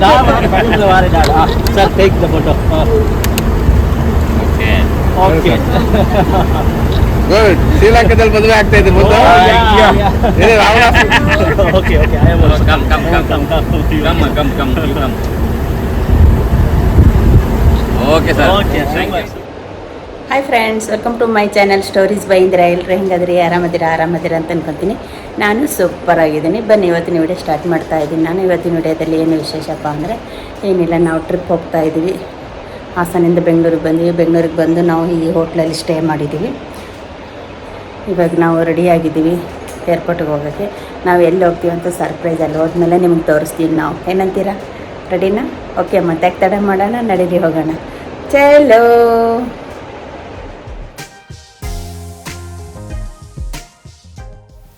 Sir, take the photo. Okay. Good. ಶ್ರೀಲಂಕಾದಲ್ಲಿ ಮದುವೆ ಆಗ್ತಾ ಇದ್ರು ಮುಂದೆ Okay. I am also. Come. Okay, sir. Okay, Thank you. Hi friends, welcome to my channel stories by Indira. ಎಲ್ಲರೂ ಹೆಂಗಾದ್ರಿ? ಆರಾಮದಿರ ಅಂತ ಅನ್ಕೊತೀನಿ. ನಾನು ಸೂಪರ್ ಆಗಿದ್ದೀನಿ. ಬನ್ನಿ ಇವತ್ತಿನ ವಿಡಿಯೋ ಸ್ಟಾರ್ಟ್ ಮಾಡ್ತಾ ಇದ್ದೀನಿ. ನಾನು ಇವತ್ತಿನ ವಿಡಿಯೋದಲ್ಲಿ ಏನು ವಿಶೇಷಪ್ಪ ಅಂದರೆ ಏನಿಲ್ಲ, ನಾವು ಟ್ರಿಪ್ ಹೋಗ್ತಾ ಇದ್ದೀವಿ. ಹಾಸನಿಂದ ಬೆಂಗಳೂರಿಗೆ ಬಂದಿವಿ. ಬೆಂಗಳೂರಿಗೆ ಬಂದು ನಾವು ಈ ಹೋಟ್ಲಲ್ಲಿ ಸ್ಟೇ ಮಾಡಿದ್ದೀವಿ. ಇವಾಗ ನಾವು ರೆಡಿಯಾಗಿದ್ದೀವಿ ಏರ್ಪೋರ್ಟಿಗೆ ಹೋಗೋಕ್ಕೆ. ನಾವು ಎಲ್ಲಿ ಹೋಗ್ತೀವಿ ಅಂತ ಸರ್ಪ್ರೈಸ್. ಅಲ್ಲಿ ಹೋದ್ಮೇಲೆ ನಿಮ್ಗೆ ತೋರಿಸ್ತೀವಿ ನಾವು. ಏನಂತೀರಾ? ರೆಡಿನಾ? ಓಕೆ, ಮತ್ತೆ ಯಾಕೆ ತಡ ಮಾಡೋಣ, ನಡೀರಿ ಹೋಗೋಣ. ಚಲೋ.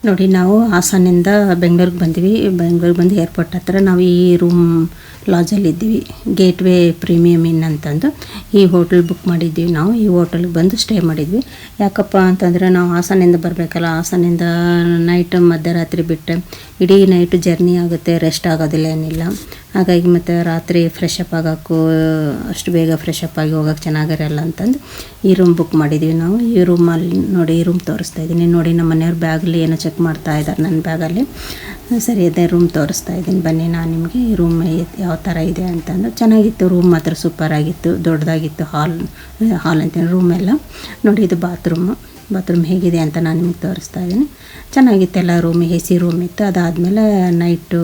ನೋಡಿ, ನಾವು ಹಾಸನಿಂದ ಬೆಂಗಳೂರಿಗೆ ಬಂದ್ವಿ. ಬೆಂಗಳೂರಿಗೆ ಬಂದು ಏರ್ಪೋರ್ಟ್ ಹತ್ರ ನಾವು ಈ ರೂಮ್ ಲಾಜಲ್ಲಿ ಇದ್ದೀವಿ. ಗೇಟ್ ವೇ ಪ್ರೀಮಿಯಮ್ ಇನ್ ಅಂತಂದು ಈ ಹೋಟೆಲ್ ಬುಕ್ ಮಾಡಿದ್ದೀವಿ. ನಾವು ಈ ಹೋಟೆಲ್ಗೆ ಬಂದು ಸ್ಟೇ ಮಾಡಿದ್ವಿ. ಯಾಕಪ್ಪ ಅಂತಂದರೆ ನಾವು ಹಾಸನಿಂದ ಬರಬೇಕಲ್ಲ. ಹಾಸನಿಂದ ನೈಟ್ ಮಧ್ಯರಾತ್ರಿ ಬಿಟ್ಟರೆ ಇಡೀ ನೈಟು ಜರ್ನಿ ಆಗುತ್ತೆ, ರೆಸ್ಟ್ ಆಗೋದಿಲ್ಲ ಏನಿಲ್ಲ. ಹಾಗಾಗಿ ಮತ್ತು ರಾತ್ರಿ ಫ್ರೆಶ್ ಅಪ್ ಆಗೋಕ್ಕೂ ಅಷ್ಟು ಬೇಗ ಫ್ರೆಶ್ ಅಪ್ ಆಗಿ ಹೋಗೋಕ್ಕೆ ಚೆನ್ನಾಗಿರಲ್ಲ ಅಂತಂದು ಈ ರೂಮ್ ಬುಕ್ ಮಾಡಿದ್ದೀವಿ ನಾವು. ಈ ರೂಮಲ್ಲಿ ನೋಡಿ, ಈ ರೂಮ್ ತೋರಿಸ್ತಾ ಇದ್ದೀನಿ ನೋಡಿ. ನಮ್ಮ ಮನೆಯವ್ರ ಬ್ಯಾಗಲ್ಲಿ ಏನೋ ಚೆಕ್ ಮಾಡ್ತಾ ಇದ್ದಾರೆ ನನ್ನ ಬ್ಯಾಗಲ್ಲಿ. ಸರಿ, ಅದೇ ರೂಮ್ ತೋರಿಸ್ತಾ ಇದ್ದೀನಿ. ಬನ್ನಿ ನಾನು ನಿಮಗೆ ಈ ರೂಮ್ ಯಾವ ಥರ ಇದೆ ಅಂತಂದು. ಚೆನ್ನಾಗಿತ್ತು ರೂಮ್, ಮಾತ್ರ ಸೂಪರಾಗಿತ್ತು, ದೊಡ್ಡದಾಗಿತ್ತು. ಹಾಲ್ ಅಂತೀನಿ, ರೂಮ್ ಎಲ್ಲ ನೋಡಿ. ಇದು ಬಾತ್ರೂಮ್ ಹೇಗಿದೆ ಅಂತ ನಾನು ನಿಮಗೆ ತೋರಿಸ್ತಾ ಇದ್ದೀನಿ. ಚೆನ್ನಾಗಿತ್ತು ಎಲ್ಲ. ರೂಮ್ AC ರೂಮ್ ಇತ್ತು. ಅದಾದಮೇಲೆ ನೈಟು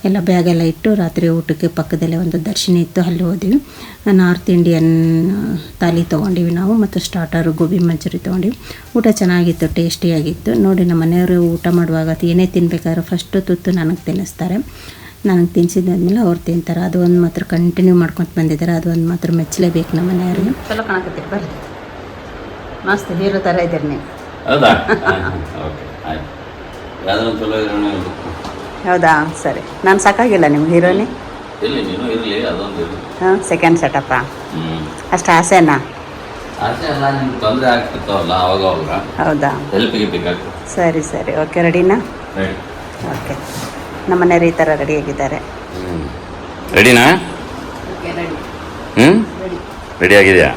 ಎಲ್ಲ ಬ್ಯಾಗೆಲ್ಲ ಇಟ್ಟು ರಾತ್ರಿ ಊಟಕ್ಕೆ ಪಕ್ಕದಲ್ಲೇ ಒಂದು ದರ್ಶನ ಇತ್ತು, ಅಲ್ಲಿ ಹೋದ್ವಿ. ನಾರ್ತ್ ಇಂಡಿಯನ್ ಥಾಲಿ ತೊಗೊಂಡಿವಿ ನಾವು, ಮತ್ತು ಸ್ಟಾರ್ಟರು ಗೋಬಿ ಮಂಚೂರಿ ತೊಗೊಂಡಿವಿ. ಊಟ ಚೆನ್ನಾಗಿತ್ತು, ಟೇಸ್ಟಿಯಾಗಿತ್ತು ನೋಡಿ. ನಮ್ಮ ಮನೆಯವರು ಊಟ ಮಾಡುವಾಗ ಏನೇ ತಿನ್ಬೇಕಾದ್ರೆ ಫಸ್ಟು ತುತ್ತು ನನಗೆ ತಿನ್ನಿಸ್ತಾರೆ. ನನಗೆ ತಿನ್ನಿಸಿದ್ದಾದ್ಮೇಲೆ ಅವ್ರು ತಿಂತಾರೆ. ಅದು ಒಂದು ಮಾತ್ರ ಕಂಟಿನ್ಯೂ ಮಾಡ್ಕೊತ ಬಂದಿದ್ದಾರೆ. ಅದು ಒಂದು ಮಾತ್ರ ಮೆಚ್ಚಲೇಬೇಕು ನಮ್ಮ ಮನೆಯವ್ರಿಗೆ. ಚಲೋ ಕಾಣಕತ್ತೀರಿ, ಬರ್ರಿ. ಮಸ್ತ್ ಹೀರೋ ಥರ ಇದ್ದೀರಿ ನೀವು. ಹೌದಾ? ಓಕೆ, ಆಯ್ತು. ಯಾವ್ದಾದ್ರು ಚಲೋ ಇರೋಣ. ಹೌದಾ? ಸರಿ. ನಾನು ಸಾಕಾಗಿಲ್ಲ ನಿಮ್ಗೆ ಹೀರೋನಿ? ಇರಲಿ, ನೀನು ಇರಲಿ, ಅದೊಂದು ಇರಲಿ. ಹಾಂ, ಸೆಕೆಂಡ್ ಸೆಟಪ್ಪಾ? ಅಷ್ಟು ಆಸೆನಾ? ಆಸೆ ಎಲ್ಲ ನಿಮ್ಗೆ ತೊಂದರೆ ಆಗ್ತಿರ್ತಾವಲ್ಲ ಅವಾಗ. ಹೌದಾ? ಹೆಲ್ಪಿಗೆ ಬೇಕಾಗ್ತದೆ. ಸರಿ. ಓಕೆ, ರೆಡಿನಾ? ರೆಡಿ. ಓಕೆ, ನಮ್ಮ ಮನೆಯವ್ರು ಈ ಥರ ರೆಡಿಯಾಗಿದ್ದಾರೆ. ರೆಡಿನಾ? Okay, ready. ರೆಡಿ ಆಗಿದೆಯಾ?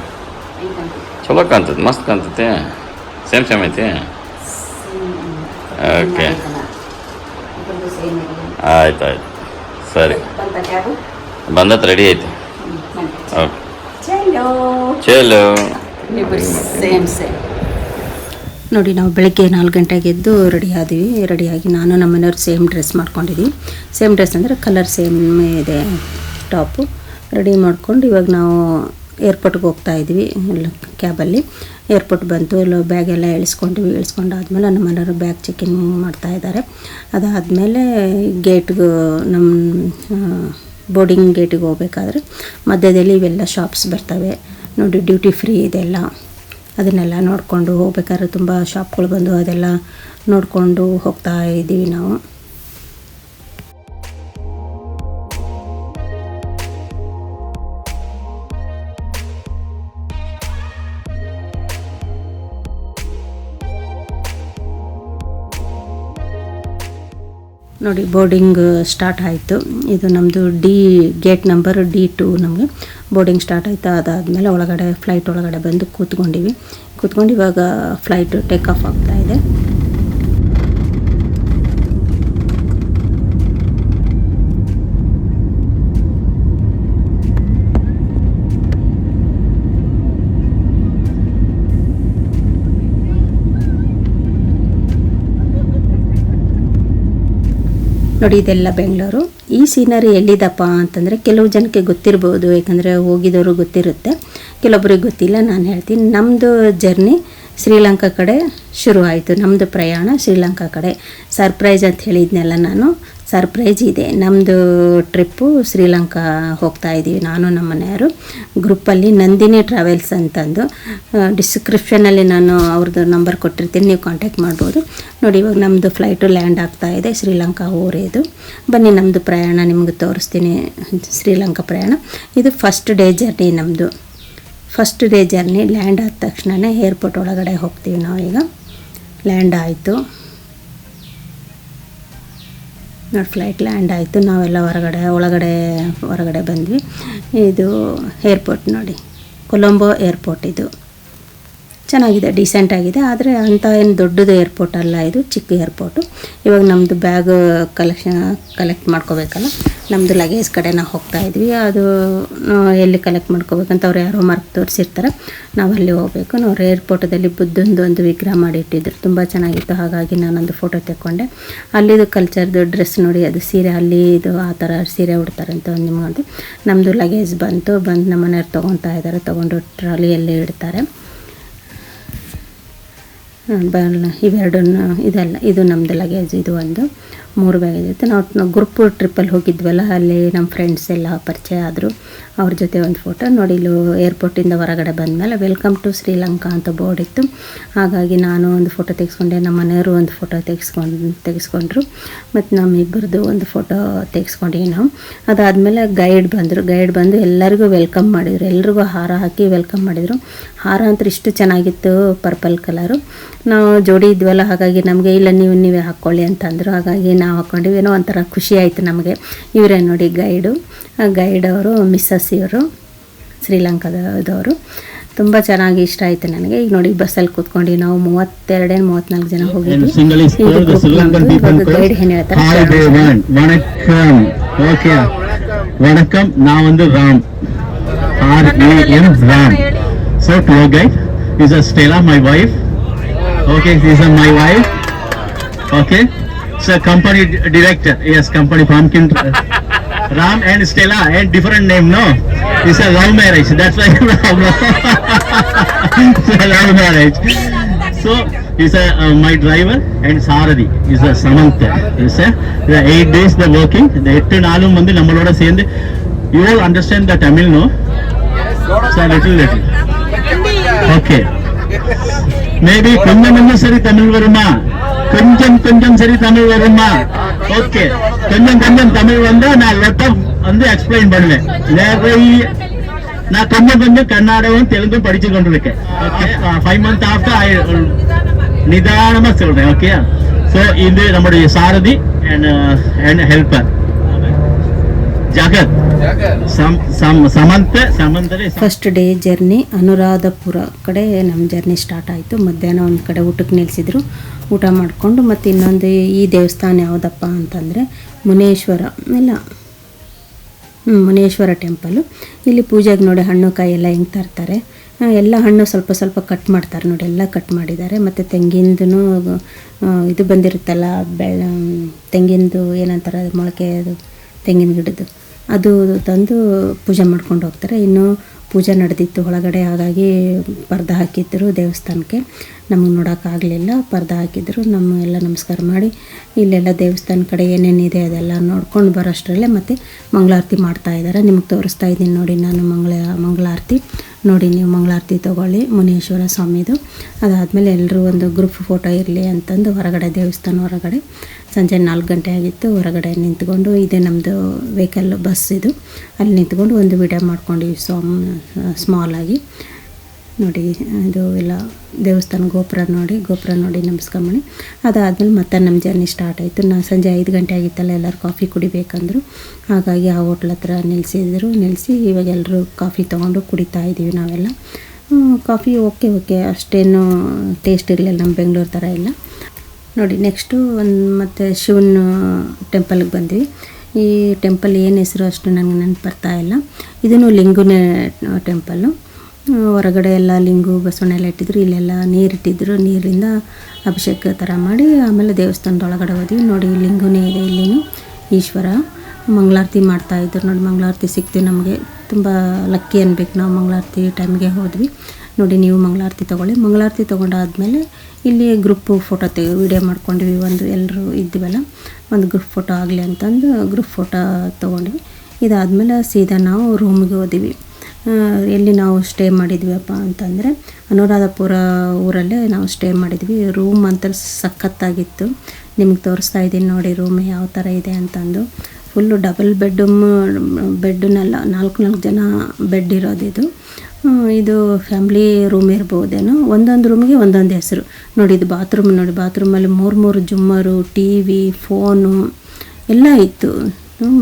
ಚಲೋ ಕಾಣ್ತದೆ, ಮಸ್ತ್ ಕಾಣ್ತೈತೆ. ಸೇಮ್ ಐತಿ. ಓಕೆ, ಆಯ್ತು. ಸರಿ, ಬಂದತ್ ರೆಡಿ ಐತಿ. ಓಕೆ, ಚಲೋ. ಸೇಮ್ ನೋಡಿ, ನಾವು ಬೆಳಗ್ಗೆ 4 ಗಂಟೆಗೆ ಎದ್ದು ರೆಡಿಯಾಗಿ ನಾನು ನಮ್ಮ ಮನೆಯವ್ರು ಸೇಮ್ ಡ್ರೆಸ್ ಮಾಡ್ಕೊಂಡಿದ್ದೀವಿ. ಸೇಮ್ ಡ್ರೆಸ್ ಅಂದರೆ ಕಲರ್ ಸೇಮ್ ಇದೆ, ಟಾಪು. ರೆಡಿ ಮಾಡ್ಕೊಂಡು ಇವಾಗ ನಾವು ಏರ್ಪೋರ್ಟ್ಗೆ ಹೋಗ್ತಾ ಇದ್ವಿ ಕ್ಯಾಬಲ್ಲಿ. ಏರ್ಪೋರ್ಟ್ ಬಂತು, ಇಲ್ಲ ಬ್ಯಾಗೆಲ್ಲ ಇಳಿಸ್ಕೊಂಡಾದ್ಮೇಲೆ ನಮ್ಮ ಮನೆಯವರು ಬ್ಯಾಗ್ ಚೆಕಿಂಗ್ ಮಾಡ್ತಾ ಇದ್ದಾರೆ. ಅದಾದಮೇಲೆ ಗೇಟ್ಗೆ, ನಮ್ಮ ಬೋರ್ಡಿಂಗ್ ಗೇಟಿಗೆ ಹೋಗ್ಬೇಕಾದ್ರೆ ಮಧ್ಯದಲ್ಲಿ ಇವೆಲ್ಲ ಶಾಪ್ಸ್ ಬರ್ತವೆ ನೋಡಿ. ಡ್ಯೂಟಿ ಫ್ರೀ ಇದೆಲ್ಲ. ಅದನ್ನೆಲ್ಲ ನೋಡಿಕೊಂಡು ಹೋಗ್ಬೇಕಾದ್ರೆ ತುಂಬ ಶಾಪ್ಗಳು ಬಂದು ಅದೆಲ್ಲ ನೋಡಿಕೊಂಡು ಹೋಗ್ತಾ ಇದ್ದೀವಿ ನಾವು. ನೋಡಿ, ಬೋರ್ಡಿಂಗ್ ಸ್ಟಾರ್ಟ್ ಆಯಿತು. ಇದು ನಮ್ಮದು ಗೇಟ್ ನಂಬರ್ D2 ನಮಗೆ ಬೋರ್ಡಿಂಗ್ ಸ್ಟಾರ್ಟ್ ಆಯಿತು. ಅದಾದಮೇಲೆ ಫ್ಲೈಟ್ ಒಳಗಡೆ ಬಂದು ಕೂತ್ಕೊಂಡು ಇವಾಗ ಫ್ಲೈಟು ಟೇಕ್ ಆಫ್ ಆಗ್ತಾ ಇದೆ. ನೋಡಿ, ಇದೆಲ್ಲ ಬೆಂಗಳೂರು. ಈ ಸೀನರಿ ಎಲ್ಲಿದಪ್ಪ ಅಂತಂದರೆ ಕೆಲವು ಜನಕ್ಕೆ ಗೊತ್ತಿರ್ಬೋದು, ಯಾಕಂದರೆ ಹೋಗಿದವರು ಗೊತ್ತಿರುತ್ತೆ, ಕೆಲವೊಬ್ಬರಿಗೆ ಗೊತ್ತಿಲ್ಲ. ನಾನು ಹೇಳ್ತೀನಿ, ನಮ್ಮದು ಜರ್ನಿ ಶ್ರೀಲಂಕಾ ಕಡೆ ಶುರು ಆಯಿತು. ನಮ್ಮದು ಪ್ರಯಾಣ ಶ್ರೀಲಂಕಾ ಕಡೆ. ಸರ್ಪ್ರೈಸ್ ಅಂತ ಹೇಳಿದ್ನೆಲ್ಲ ನಾನು. ಸರ್ಪ್ರೈಸ್ ಇದೆ, ನಮ್ಮದು ಟ್ರಿಪ್ಪು ಶ್ರೀಲಂಕಾ ಹೋಗ್ತಾ ಇದ್ದೀವಿ ನಾನು ನಮ್ಮ ಮನೆಯವರು. ಗ್ರೂಪಲ್ಲಿ ನಂದಿನಿ ಟ್ರಾವೆಲ್ಸ್ ಅಂತಂದು ಡಿಸ್ಕ್ರಿಪ್ಷನಲ್ಲಿ ನಾನು ಅವ್ರದ್ದು ನಂಬರ್ ಕೊಟ್ಟಿರ್ತೀನಿ, ನೀವು ಕಾಂಟ್ಯಾಕ್ಟ್ ಮಾಡ್ಬೋದು. ನೋಡಿ, ಇವಾಗ ನಮ್ಮದು ಫ್ಲೈಟು ಲ್ಯಾಂಡ್ ಆಗ್ತಾ ಇದೆ ಶ್ರೀಲಂಕಾ ಹೋಗೋದು. ಬನ್ನಿ, ನಮ್ಮದು ಪ್ರಯಾಣ ನಿಮಗೆ ತೋರಿಸ್ತೀನಿ. ಶ್ರೀಲಂಕಾ ಪ್ರಯಾಣ ಇದು ಫಸ್ಟ್ ಡೇ ಜರ್ನಿ ನಮ್ಮದು. ಫಸ್ಟ್ ಡೇ ಜರ್ನಿ ಲ್ಯಾಂಡ್ ಆದ ತಕ್ಷಣವೇ ಏರ್ಪೋರ್ಟ್ ಒಳಗಡೆ ಹೋಗ್ತೀವಿ ನಾವೀಗ. ಲ್ಯಾಂಡ್ ಆಯಿತು ನೋಡಿ ಫ್ಲೈಟ್ ಲ್ಯಾಂಡ್ ಆಯಿತು. ನಾವೆಲ್ಲ ಹೊರಗಡೆ ಬಂದ್ವಿ. ಇದು ಏರ್ಪೋರ್ಟ್ ನೋಡಿ, ಕೊಲಂಬೋ ಏರ್ಪೋರ್ಟ್. ಇದು ಚೆನ್ನಾಗಿದೆ, ಡೀಸೆಂಟ್ ಆಗಿದೆ. ಆದರೆ ಅಂಥ ಏನು ದೊಡ್ಡದು ಏರ್ಪೋರ್ಟ್ ಅಲ್ಲ, ಇದು ಚಿಕ್ಕ ಏರ್ಪೋರ್ಟು. ಇವಾಗ ನಮ್ಮದು ಬ್ಯಾಗ್ ಕಲೆಕ್ಟ್ ಮಾಡ್ಕೋಬೇಕಲ್ಲ, ನಮ್ಮದು ಲಗೇಜ್ ಕಡೆ ನಾವು ಹೋಗ್ತಾಯಿದ್ವಿ. ಅದು ಎಲ್ಲಿ ಕಲೆಕ್ಟ್ ಮಾಡ್ಕೋಬೇಕಂತ ಅವ್ರು ಯಾರೋ ಮಾರ್ಕ್ ತೋರಿಸಿರ್ತಾರೆ, ನಾವು ಅಲ್ಲಿ ಹೋಗಬೇಕು. ನಾವು ಏರ್ಪೋರ್ಟದಲ್ಲಿ ಬುದ್ಧಂದು ಒಂದು ವಿಗ್ರಹ ಮಾಡಿಟ್ಟಿದ್ರು, ತುಂಬ ಚೆನ್ನಾಗಿತ್ತು. ಹಾಗಾಗಿ ನಾನೊಂದು ಫೋಟೋ ತೆಕ್ಕೊಂಡೆ. ಅಲ್ಲಿದು ಕಲ್ಚರ್ದು ಡ್ರೆಸ್ ನೋಡಿ, ಅದು ಸೀರೆ, ಅಲ್ಲಿ ಇದು ಆ ಥರ ಸೀರೆ ಉಡ್ತಾರೆ ಅಂತ ಒಂದು ನಿಮಗಂತ. ನಮ್ಮದು ಲಗೇಜ್ ಬಂದು ನಮ್ಮ ಮನೆಯವ್ರು ತೊಗೊತಾ ಇದ್ದಾರೆ, ತೊಗೊಂಡು ಟ್ರಾಲಿಯಲ್ಲಿ ಇಡ್ತಾರೆ. ಇವೆರಡನ್ನು ಇದೆಲ್ಲ ಇದು ನಮ್ಮದು ಲಗೇಜ್. ಇದು ಒಂದು 3 ಬ್ಯಾಗ್ ಇರುತ್ತೆ. ನಾವು ಗ್ರೂಪ್ ಟ್ರಿಪ್ಪಲ್ಲಿ ಹೋಗಿದ್ವಲ್ಲ, ಅಲ್ಲಿ ನಮ್ಮ ಫ್ರೆಂಡ್ಸ್ ಎಲ್ಲ ಪರಿಚಯ ಆದರು, ಅವ್ರ ಜೊತೆ ಒಂದು ಫೋಟೋ ನೋಡಿ. ಇಲ್ಲಿ ಏರ್ಪೋರ್ಟಿಂದ ಹೊರಗಡೆ ಬಂದಮೇಲೆ ವೆಲ್ಕಮ್ ಟು ಶ್ರೀಲಂಕಾ ಅಂತ ಬೋರ್ಡ್ ಇತ್ತು. ಹಾಗಾಗಿ ನಾನು ಒಂದು ಫೋಟೋ ತೆಗೆಸ್ಕೊಂಡೆ, ನಮ್ಮ ಮನೆಯವರು ಒಂದು ಫೋಟೋ ತೆಗೆಸ್ಕೊಂಡ್ರು, ಮತ್ತು ನಮ್ಮಿಬ್ಬರದು ಒಂದು ಫೋಟೋ ತೆಗೆಸ್ಕೊಂಡ್ವಿ ನಾವು. ಅದಾದಮೇಲೆ ಗೈಡ್ ಬಂದು ಎಲ್ಲರಿಗೂ ವೆಲ್ಕಮ್ ಮಾಡಿದರು, ಎಲ್ರಿಗೂ ಹಾರ ಹಾಕಿ ವೆಲ್ಕಮ್ ಮಾಡಿದರು. ಹಾರ ಅಂತೂ ಇಷ್ಟು ಚೆನ್ನಾಗಿತ್ತು, ಪರ್ಪಲ್ ಕಲರು. ನಾವು ಜೋಡಿ ಇದ್ವಲ್ಲ, ಹಾಗಾಗಿ ನಮಗೆ ಇಲ್ಲ ನೀವೇ ಹಾಕ್ಕೊಳ್ಳಿ ಅಂತಂದರು. ಹಾಗಾಗಿ ನಾವು ಹಾಕ್ಕೊಂಡಿವಿ. ಏನೋ ಒಂಥರ ಖುಷಿ ಆಯಿತು ನಮಗೆ. ಇವರೇ ನೋಡಿ ಗೈಡ್ ಅವರು, ಮಿಸ್ಸಸ್ ಇವರು ಶ್ರೀಲಂಕಾದವರು. ತುಂಬ ಚೆನ್ನಾಗಿ ಇಷ್ಟ ಆಯಿತು ನನಗೆ. ಈಗ ನೋಡಿ ಬಸ್ಸಲ್ಲಿ ಕೂತ್ಕೊಂಡು ನಾವು 34 ಜನ ಹೋಗಿದ್ವಿ. ಗೈಡ್ ಏನು ಹೇಳ್ತಾರೆ, வணக்கம், நான் வந்து Ram, R-A-M, Ram. So tour guide is a Stella, my wife. Okay, this is my wife. Okay, so company director, yes, company pumpkin. Ram and Stella and different name, no? It's a love marriage, that's why Ram. It's a love marriage. So he's my driver and Sarathi is a Samantha. Yes, sir. The 8 days the working. The 8 naalum vandu nammaloda சேர்ந்து. You all understand the Tamil, no? So little. Okay. Maybe கொஞ்சம் சரி தமிழ் வருமா, கொஞ்சம் சரி தமிழ் வருமா? Okay, கொஞ்சம் தமிழ் வந்தா நான் லெட்டர் வந்து எக்ஸ்பிளைன் பண்ணுவேன். நான் கொஞ்சம் கன்னடமும் தெலுங்கும் படிச்சு கொண்டிருக்கேன். ஓகே, 5 months after நிதானமா சொல்றேன். ஓகே, சோ இது நம்முடைய சாரதி and helper ಜಗತ್ ಸಮಂತರೆ. ಫಸ್ಟ್ ಡೇ ಜರ್ನಿ ಅನುರಾಧಪುರ ಕಡೆ ನಮ್ಮ ಜರ್ನಿ ಸ್ಟಾರ್ಟ್ ಆಯಿತು. ಮಧ್ಯಾಹ್ನ ಒಂದು ಕಡೆ ಊಟಕ್ಕೆ ನಿಲ್ಲಿಸಿದ್ರು, ಊಟ ಮಾಡಿಕೊಂಡು ಮತ್ತು ಇನ್ನೊಂದು ಈ ದೇವಸ್ಥಾನ ಯಾವುದಪ್ಪ ಅಂತಂದರೆ ಮುನೇಶ್ವರ ಟೆಂಪಲು. ಇಲ್ಲಿ ಪೂಜೆಗೆ ನೋಡಿ ಹಣ್ಣು ಕಾಯಿ ಎಲ್ಲ ಹೆಂಗೆ ತರ್ತಾರೆ, ಎಲ್ಲ ಹಣ್ಣು ಸ್ವಲ್ಪ ಕಟ್ ಮಾಡ್ತಾರೆ ನೋಡಿ, ಎಲ್ಲ ಕಟ್ ಮಾಡಿದ್ದಾರೆ. ಮತ್ತು ತೆಂಗಿಂದು ಇದು ಬಂದಿರುತ್ತಲ್ಲ, ತೆಂಗಿನದು ಏನಂತಾರೆ ಮೊಳಕೆ, ಅದು ತೆಂಗಿನ ಗಿಡದ್ದು, ಅದು ತಂದು ಪೂಜೆ ಮಾಡ್ಕೊಂಡು ಹೋಗ್ತಾರೆ. ಇನ್ನು ಪೂಜೆ ನಡೆದಿತ್ತು ಒಳಗಡೆ, ಹಾಗಾಗಿ ಪರ್ದ ಹಾಕಿದ್ದರು ದೇವಸ್ಥಾನಕ್ಕೆ. ನಮಗೆ ನೋಡೋಕ್ಕಾಗಲಿಲ್ಲ, ಪರ್ದ ಹಾಕಿದ್ರು. ಎಲ್ಲ ನಮಸ್ಕಾರ ಮಾಡಿ ಇಲ್ಲೆಲ್ಲ ದೇವಸ್ಥಾನ ಕಡೆ ಏನೇನಿದೆ ಅದೆಲ್ಲ ನೋಡ್ಕೊಂಡು ಬರೋಷ್ಟರಲ್ಲೇ ಮತ್ತು ಮಂಗಳಾರತಿ ಮಾಡ್ತಾಯಿದ್ದಾರೆ. ನಿಮಗೆ ತೋರಿಸ್ತಾ ಇದ್ದೀನಿ ನೋಡಿ ನಾನು ಮಂಗಳಾರತಿ ನೋಡಿ, ನೀವು ಮಂಗಳಾರತಿ ತೊಗೊಳ್ಳಿ ಮುನೇಶ್ವರ ಸ್ವಾಮಿದು. ಅದಾದಮೇಲೆ ಎಲ್ಲರೂ ಒಂದು ಗ್ರೂಪ್ ಫೋಟೋ ಇರಲಿ ಅಂತಂದು ಹೊರಗಡೆ, ದೇವಸ್ಥಾನ ಹೊರಗಡೆ ಸಂಜೆ 4 ಗಂಟೆ ಆಗಿತ್ತು, ಹೊರಗಡೆ ನಿಂತ್ಕೊಂಡು, ಇದೇ ನಮ್ಮದು ವೆಹಿಕಲ್ ಬಸ್ ಇದು, ಅಲ್ಲಿ ನಿಂತ್ಕೊಂಡು ಒಂದು ವಿಡಿಯೋ ಮಾಡ್ಕೊಂಡಿವಿ ಸ್ಮಾಲಾಗಿ ನೋಡಿ. ಇದು ಎಲ್ಲ ದೇವಸ್ಥಾನ ಗೋಪುರ ನೋಡಿ ನಮಸ್ಕಾರ ಮಾಡಿ. ಅದಾದಮೇಲೆ ಮತ್ತೆ ನಮ್ಮ ಜರ್ನಿ ಸ್ಟಾರ್ಟ್ ಆಯಿತು. ಸಂಜೆ 5 ಗಂಟೆ ಆಗಿತ್ತಲ್ಲ, ಎಲ್ಲರೂ ಕಾಫಿ ಕುಡಿಬೇಕಂದ್ರು, ಹಾಗಾಗಿ ಆ ಹೋಟ್ಲ್ ಹತ್ರ ನಿಲ್ಲಿಸಿ ಇವಾಗ ಎಲ್ಲರೂ ಕಾಫಿ ತೊಗೊಂಡು ಕುಡಿತಾ ಇದ್ದೀವಿ ನಾವೆಲ್ಲ. ಕಾಫಿ ಓಕೆ ಅಷ್ಟೇನು ಟೇಸ್ಟ್ ಇರಲಿಲ್ಲ, ನಮ್ಮ ಬೆಂಗಳೂರು ಥರ ಇಲ್ಲ ನೋಡಿ. ನೆಕ್ಸ್ಟು ಮತ್ತು ಶಿವನ ಟೆಂಪಲ್ಗೆ ಬಂದ್ವಿ. ಈ ಟೆಂಪಲ್ ಏನು ಹೆಸರು ಅಷ್ಟು ನನಗೆ ನೆನಪು ಬರ್ತಾ ಇಲ್ಲ. ಇದೂ ಲಿಂಗುನೇ ಟೆಂಪಲ್ಲು. ಹೊರಗಡೆ ಎಲ್ಲ ಲಿಂಗು ಬಸವಣ್ಣ ಎಲ್ಲ ಇಟ್ಟಿದ್ರು, ಇಲ್ಲೆಲ್ಲ ನೀರಿಟ್ಟಿದ್ರು, ನೀರಿಂದ ಅಭಿಷೇಕ ಥರ ಮಾಡಿ ಆಮೇಲೆ ದೇವಸ್ಥಾನದೊಳಗಡೆ ಹೋದ್ವಿ ನೋಡಿ. ಲಿಂಗುನೇ ಇದೆ ಇಲ್ಲಿನೂ, ಈಶ್ವರ ಮಂಗಳಾರತಿ ಮಾಡ್ತಾಯಿದ್ರು ನೋಡಿ. ಮಂಗಳಾರತಿ ಸಿಕ್ತು ನಮಗೆ, ತುಂಬ ಲಕ್ಕಿ ಅನ್ಬೇಕು ನಾವು. ಮಂಗಳಾರತಿ ಟೈಮ್ಗೆ ಹೋದ್ವಿ ನೋಡಿ. ನೀವು ಮಂಗಳಾರತಿ ತೊಗೊಳ್ಳಿ. ಮಂಗಳಾರತಿ ತೊಗೊಂಡಾದ್ಮೇಲೆ ಇಲ್ಲಿ ಗ್ರೂಪ್ ಫೋಟೋ ವಿಡಿಯೋ ಮಾಡ್ಕೊಂಡ್ವಿ. ಎಲ್ಲರೂ ಇದ್ದೀವಲ್ಲ, ಒಂದು ಗ್ರೂಪ್ ಫೋಟೋ ಆಗಲಿ ಅಂತಂದು ಗ್ರೂಪ್ ಫೋಟೋ ತೊಗೊಂಡ್ವಿ. ಇದಾದಮೇಲೆ ಸೀದಾ ನಾವು ರೂಮಿಗೆ ಹೋದ್ವಿ. ಎಲ್ಲಿ ನಾವು ಸ್ಟೇ ಮಾಡಿದ್ವಿಯಪ್ಪ ಅಂತಂದರೆ ಅನುರಾಧಪುರ ಊರಲ್ಲೇ ನಾವು ಸ್ಟೇ ಮಾಡಿದ್ವಿ. ರೂಮ್ ಅಂತ ಸಖತ್ತಾಗಿತ್ತು, ನಿಮಗೆ ತೋರಿಸ್ತಾ ಇದ್ದೀನಿ ನೋಡಿ ರೂಮ್ ಯಾವ ಥರ ಇದೆ ಅಂತಂದು. ಫುಲ್ಲು ಡಬಲ್ ಬೆಡ್ಡನ್ನೆಲ್ಲ 4 ಜನ ಬೆಡ್ ಇರೋದಿದು. ಇದು ಫ್ಯಾಮ್ಲಿ ರೂಮ್ ಇರ್ಬೋದೇನೋ. ಒಂದೊಂದು ರೂಮಿಗೆ ಒಂದೊಂದು ಹೆಸರು ನೋಡಿ. ಇದು ಬಾತ್ರೂಮ್ ನೋಡಿ, ಬಾತ್ರೂಮಲ್ಲಿ 3 ಜುಮ್ಮರು, TV, ಫೋನು ಎಲ್ಲ ಇತ್ತು.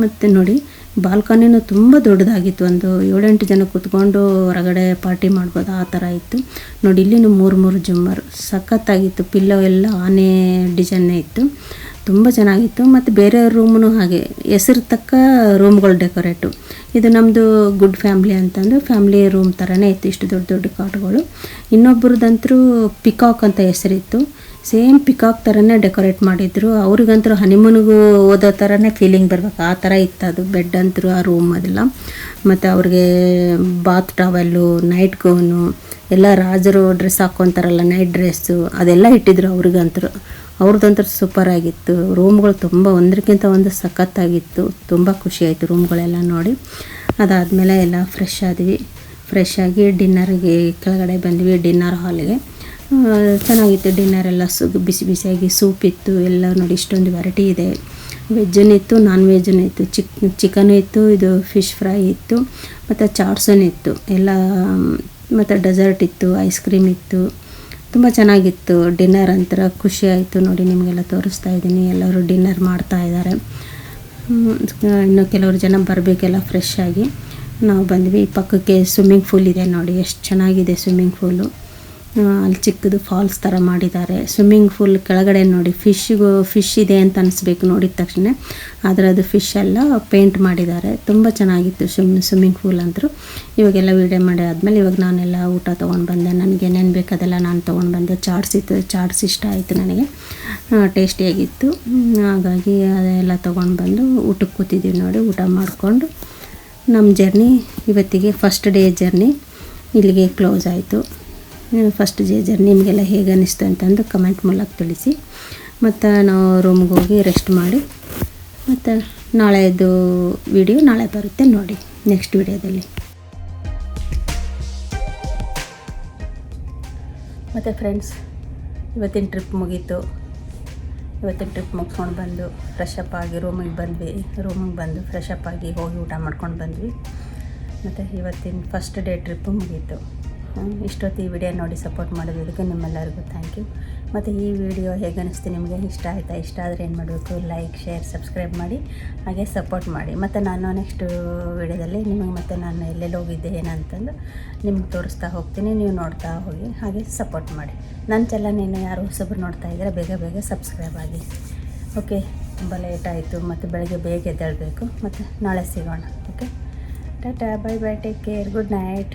ಮತ್ತು ನೋಡಿ ಬಾಲ್ಕನಿನೂ ತುಂಬ ದೊಡ್ಡದಾಗಿತ್ತು, ಒಂದು 7-8 ಜನ ಕೂತ್ಕೊಂಡು ಹೊರಗಡೆ ಪಾರ್ಟಿ ಮಾಡ್ಬೋದು ಆ ಥರ ಇತ್ತು ನೋಡಿ. ಇಲ್ಲಿನೂ 3 ಜುಮ್ಮರು ಸಖತ್ತಾಗಿತ್ತು. ಪಿಲ್ಲೋ ಎಲ್ಲ ಆನೆ ಡಿಸೈನ್ನೇ ಇತ್ತು, ತುಂಬ ಚೆನ್ನಾಗಿತ್ತು. ಮತ್ತು ಬೇರೆ ರೂಮೂ ಹಾಗೆ ಹೆಸರು ತಕ್ಕ ರೂಮ್ಗಳು ಡೆಕೋರೇಟು. ಇದು ನಮ್ಮದು ಗುಡ್ ಫ್ಯಾಮ್ಲಿ ಅಂತಂದು ಫ್ಯಾಮ್ಲಿ ರೂಮ್ ಥರನೇ ಇತ್ತು, ಇಷ್ಟು ದೊಡ್ಡ ದೊಡ್ಡ ಕಾಟ್ಗಳು. ಇನ್ನೊಬ್ರದಂತರೂ ಪಿಕಾಕ್ ಅಂತ ಹೆಸರಿತ್ತು, ಸೇಮ್ ಪಿಕಾಕ್ ಥರನೇ ಡೆಕೋರೇಟ್ ಮಾಡಿದ್ರು. ಅವ್ರಿಗಂತೂ ಹನಿಮೂನಿಗೂ ಓದೋ ಥರನೇ ಫೀಲಿಂಗ್ ಬರ್ಬೇಕು ಆ ಥರ ಇತ್ತು ಅದು ಬೆಡ್ ಅಂತೂ ಆ ರೂಮ್ ಅದೆಲ್ಲ. ಮತ್ತು ಅವ್ರಿಗೆ ಬಾತ್ ಟವೆಲ್ಲು, ನೈಟ್ ಗೌನು ಎಲ್ಲ ರಾಜರು ಡ್ರೆಸ್ ಹಾಕ್ಕೊತಾರಲ್ಲ ನೈಟ್ ಡ್ರೆಸ್ಸು ಅದೆಲ್ಲ ಇಟ್ಟಿದ್ರು ಅವ್ರಿಗಂತೂ. ಅವ್ರದ್ದಂತೂ ಸೂಪರಾಗಿತ್ತು. ರೂಮ್ಗಳು ತುಂಬ ಒಂದಕ್ಕಿಂತ ಒಂದು ಸಖತ್ತಾಗಿತ್ತು. ತುಂಬ ಖುಷಿಯಾಯಿತು ರೂಮ್ಗಳೆಲ್ಲ ನೋಡಿ. ಅದಾದಮೇಲೆ ಎಲ್ಲ ಫ್ರೆಶ್ ಆದ್ವಿ. ಫ್ರೆಶ್ ಆಗಿ ಡಿನ್ನರ್ಗೆ ಕೆಳಗಡೆ ಬಂದ್ವಿ, ಡಿನ್ನರ್ ಹಾಲ್ಗೆ. ಚೆನ್ನಾಗಿತ್ತು ಡಿನ್ನರ್ ಎಲ್ಲ. ಬಿಸಿ ಬಿಸಿಯಾಗಿ ಸೂಪ್ ಇತ್ತು ಎಲ್ಲ ನೋಡಿ. ಇಷ್ಟೊಂದು ವೆರೈಟಿ ಇದೆ, ವೆಜ್ಜೂ ಇತ್ತು ನಾನ್ ವೆಜ್ಜೂ ಇತ್ತು, ಚಿಕನು ಇತ್ತು, ಇದು ಫಿಶ್ ಫ್ರೈ ಇತ್ತು, ಮತ್ತು ಚಾಟ್ಸೂ ಇತ್ತು ಎಲ್ಲ. ಮತ್ತು ಡೆಸರ್ಟ್ ಇತ್ತು, ಐಸ್ ಕ್ರೀಮ್ ಇತ್ತು. ತುಂಬ ಚೆನ್ನಾಗಿತ್ತು ಡಿನ್ನರ್. ಒಂಥರ ಖುಷಿ ಆಯಿತು ನೋಡಿ. ನಿಮಗೆಲ್ಲ ತೋರಿಸ್ತಾ ಇದ್ದೀನಿ, ಎಲ್ಲರೂ ಡಿನ್ನರ್ ಮಾಡ್ತಾ ಇದ್ದಾರೆ. ಇನ್ನು ಕೆಲವರು ಜನ ಬರಬೇಕೆಲ್ಲ ಫ್ರೆಶ್ ಆಗಿ. ನಾವು ಬಂದ್ವಿ. ಪಕ್ಕಕ್ಕೆ ಸ್ವಿಮ್ಮಿಂಗ್ ಫೂಲ್ ಇದೆ ನೋಡಿ, ಎಷ್ಟು ಚೆನ್ನಾಗಿದೆ ಸ್ವಿಮ್ಮಿಂಗ್ ಫೂಲು. ಅಲ್ಲಿ ಚಿಕ್ಕದು ಫಾಲ್ಸ್ ಥರ ಮಾಡಿದ್ದಾರೆ. ಸ್ವಿಮ್ಮಿಂಗ್ ಫೂಲ್ ಕೆಳಗಡೆ ನೋಡಿ ಫಿಶ್ ಇದೆ ಅಂತ ಅನಿಸ್ಬೇಕು ನೋಡಿದ ತಕ್ಷಣ, ಆದರೆ ಅದು ಫಿಶ್ ಎಲ್ಲ ಪೇಂಟ್ ಮಾಡಿದ್ದಾರೆ. ತುಂಬ ಚೆನ್ನಾಗಿತ್ತು ಸ್ವಿಮ್ಮಿಂಗ್ ಫೂಲ್ ಅಂತೂ. ಇವಾಗೆಲ್ಲ ವೀಡಿಯೋ ಮಾಡಿ ಆದಮೇಲೆ ಇವಾಗ ನಾನೆಲ್ಲ ಊಟ ತೊಗೊಂಡು ಬಂದೆ. ನನಗೆ ಏನೇನು ಬೇಕು ಅದೆಲ್ಲ ನಾನು ತೊಗೊಂಡು ಬಂದೆ. ಚಾಟ್ಸ್ ಇತ್ತು, ಚಾಟ್ಸ್ ಇಷ್ಟ ಆಯಿತು ನನಗೆ, ಟೇಸ್ಟಿಯಾಗಿತ್ತು. ಹಾಗಾಗಿ ಅದೆಲ್ಲ ತೊಗೊಂಡು ಬಂದು ಊಟಕ್ಕೆ ಕೂತಿದ್ದೀವಿ ನೋಡಿ. ಊಟ ಮಾಡಿಕೊಂಡು ನಮ್ಮ ಜರ್ನಿ ಇವತ್ತಿಗೆ ಫಸ್ಟ್ ಡೇ ಜರ್ನಿ ಇಲ್ಲಿಗೆ ಕ್ಲೋಸ್ ಆಯಿತು. ಫಸ್ಟ್ ಡೇ ಜರ್ನಿ ನಿಮಗೆಲ್ಲ ಹೇಗೆ ಅನ್ನಿಸ್ತು ಅಂತಂದು ಕಮೆಂಟ್ ಮೂಲಕ ತಿಳಿಸಿ. ಮತ್ತು ನಾವು ರೂಮ್ಗೆ ಹೋಗಿ ರೆಸ್ಟ್ ಮಾಡಿ, ಮತ್ತು ನಾಳೆದು ವಿಡಿಯೋ ನಾಳೆ ಬರುತ್ತೆ ನೋಡಿ ನೆಕ್ಸ್ಟ್ ವಿಡಿಯೋದಲ್ಲಿ. ಮತ್ತು ಫ್ರೆಂಡ್ಸ್, ಇವತ್ತಿನ ಟ್ರಿಪ್ ಮುಗೀತು. ಇವತ್ತಿನ ಟ್ರಿಪ್ ಮುಗಿಸ್ಕೊಂಡು ಬಂದು ಫ್ರೆಶ್ ಅಪ್ ಆಗಿ ರೂಮಿಗೆ ಬಂದು ಫ್ರೆಶ್ ಅಪ್ ಆಗಿ ಹೋಗಿ ಊಟ ಮಾಡ್ಕೊಂಡು ಬಂದ್ವಿ. ಮತ್ತು ಇವತ್ತಿನ ಫಸ್ಟ್ ಡೇ ಟ್ರಿಪ್ಪು ಮುಗೀತು. ಇಷ್ಟೊತ್ತು ಈ ವಿಡಿಯೋ ನೋಡಿ ಸಪೋರ್ಟ್ ಮಾಡೋದಕ್ಕೆ ನಿಮ್ಮೆಲ್ಲರಿಗೂ ಥ್ಯಾಂಕ್ ಯು. ಮತ್ತು ಈ ವಿಡಿಯೋ ಹೇಗೆ ಅನ್ನಿಸ್ತು ನಿಮಗೆ, ಇಷ್ಟ ಆಯಿತಾ? ಇಷ್ಟ ಆದರೆ ಏನು ಮಾಡಬೇಕು? ಲೈಕ್, ಶೇರ್, ಸಬ್ಸ್ಕ್ರೈಬ್ ಮಾಡಿ, ಹಾಗೆ ಸಪೋರ್ಟ್ ಮಾಡಿ. ಮತ್ತು ನಾನು ನೆಕ್ಸ್ಟ್ ವಿಡಿಯೋದಲ್ಲಿ ನಿಮಗೆ ಮತ್ತೆ ನಾನು ಎಲ್ಲೆಲ್ಲಿ ಹೋಗಿದ್ದೆ ಏನಂತಂದು ನಿಮ್ಗೆ ತೋರಿಸ್ತಾ ಹೋಗ್ತೀನಿ. ನೀವು ನೋಡ್ತಾ ಹೋಗಿ, ಹಾಗೆ ಸಪೋರ್ಟ್ ಮಾಡಿ. ನನ್ನ ಚಾನಲ್ನ ಯಾರು ಹೊಸಬ್ರು ನೋಡ್ತಾ ಇದ್ದರೆ ಬೇಗ ಸಬ್ಸ್ಕ್ರೈಬ್ ಆಗಿ. ಓಕೆ, ತುಂಬ ಲೇಟ್ ಆಯಿತು, ಮತ್ತು ಬೆಳಗ್ಗೆ ಬೇಗ ಎದ್ದೇಳಬೇಕು. ಮತ್ತು ನಾಳೆ ಸಿಗೋಣ. Okay, Tata, bye bye, take care, good night.